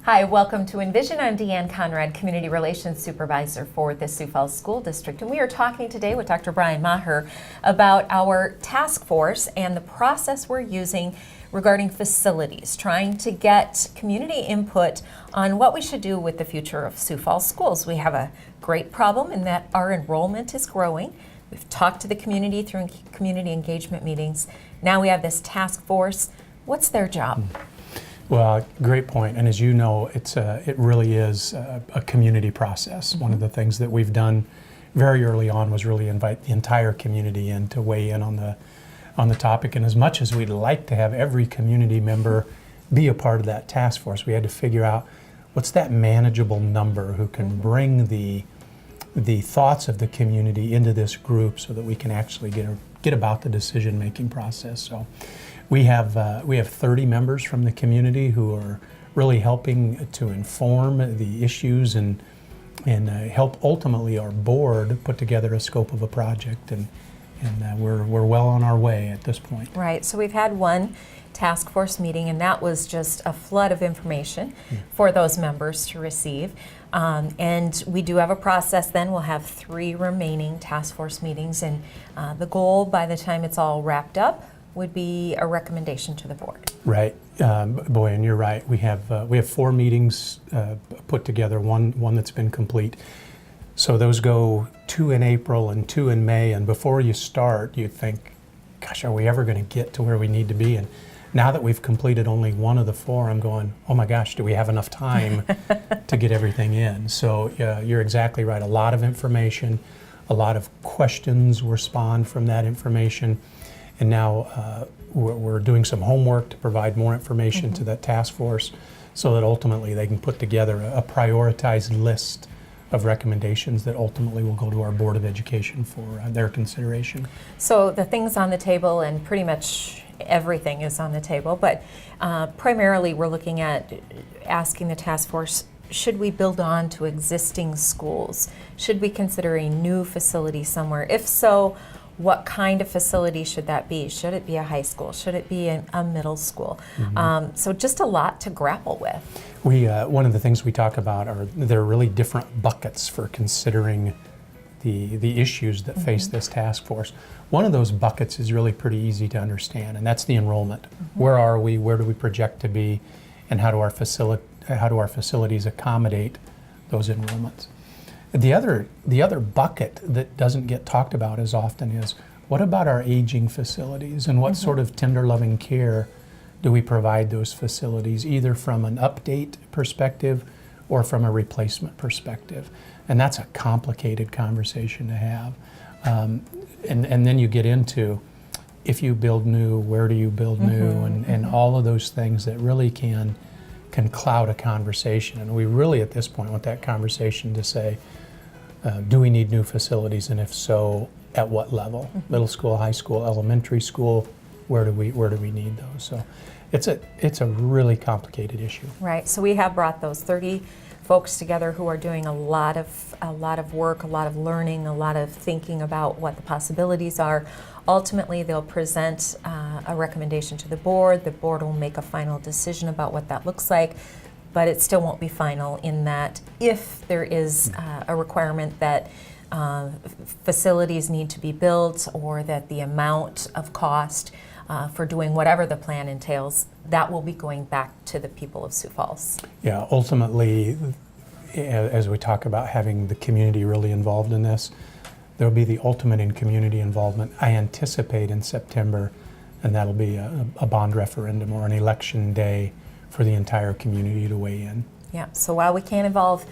Hi, welcome to Envision. I'm Deanne Conrad, Community Relations Supervisor for the Sioux Falls School District, and we are talking today with Dr. Brian Maher about our task force and the process we're using regarding facilities, trying to get community input on what we should do with the future of Sioux Falls schools. We have a great problem in that our enrollment is growing. We've talked to the community through community engagement meetings. Now we have this task force. What's their job? Well, great point. And as you know, it really is a community process. Mm-hmm. One of the things that we've done very early on was really invite the entire community in to weigh in on the topic. And as much as we'd like to have every community member be a part of that task force, we had to figure out what's that manageable number who can bring the thoughts of the community into this group so that we can actually get about the decision-making process. So we have 30 members from the community who are really helping to inform the issues and help ultimately our board put together a scope of a project, and we're well on our way at this point. Right, so we've had one task force meeting, and that was just a flood of information for those members to receive. And we do have a process then. We'll have 3 remaining task force meetings, and the goal by the time it's all wrapped up would be a recommendation to the board. Right, boy, and you're right. We have 4 meetings put together. One that's been complete. So those go 2 in April and 2 in May. And before you start, you think, "Gosh, are we ever going to get to where we need to be?" And now that we've completed only one of the 4, I'm going, "Oh my gosh, do we have enough time to get everything in?" So you're exactly right. A lot of information, a lot of questions will spawn from that information. And now we're doing some homework to provide more information to that task force so that ultimately they can put together a prioritized list of recommendations that ultimately will go to our Board of Education for their consideration. So the things on the table, and pretty much everything is on the table, but primarily we're looking at asking the task force, should we build on to existing schools? Should we consider a new facility somewhere? If so, what kind of facility should that be? Should it be a high school? Should it be a middle school? Mm-hmm. So just a lot to grapple with. One of the things we talk about are there are really different buckets for considering the issues that face this task force. One of those buckets is really pretty easy to understand, and that's the enrollment. Where are we? Where do we project to be? And how do our facilities accommodate those enrollments? The other bucket that doesn't get talked about as often is, what about our aging facilities, and what sort of tender loving care do we provide those facilities, either from an update perspective or from a replacement perspective? And that's a complicated conversation to have. And then you get into, if you build new, where do you build new, and all of those things that really can cloud a conversation. And we really at this point want that conversation to say, do we need new facilities, and if so, at what level? Middle school, high school, elementary school, where do we need those? So it's a really complicated issue. Right, so we have brought those 30 folks together who are doing a lot of work, a lot of learning, a lot of thinking about what the possibilities are. Ultimately, they'll present a recommendation to the board. The board will make a final decision about what that looks like, but it still won't be final in that if there is a requirement that facilities need to be built, or that the amount of cost for doing whatever the plan entails, that will be going back to the people of Sioux Falls. Yeah, ultimately, as we talk about having the community really involved in this, there will be the ultimate in community involvement, I anticipate, in September, and that'll be a bond referendum or an election day for the entire community to weigh in. Yeah, so while we can't involve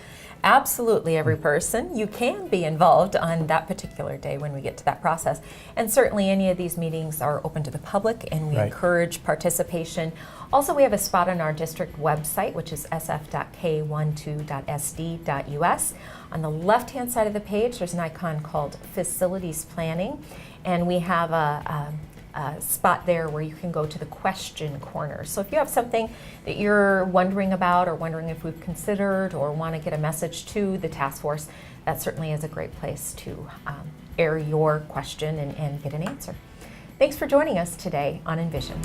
absolutely every person, you can be involved on that particular day when we get to that process. And certainly any of these meetings are open to the public, and we encourage participation. Also, we have a spot on our district website, which is sf.k12.sd.us. On the left-hand side of the page, there's an icon called Facilities Planning, and we have a spot there where you can go to the question corner. So if you have something that you're wondering about, or wondering if we've considered, or want to get a message to the task force, that certainly is a great place to air your question and get an answer. Thanks for joining us today on Envision.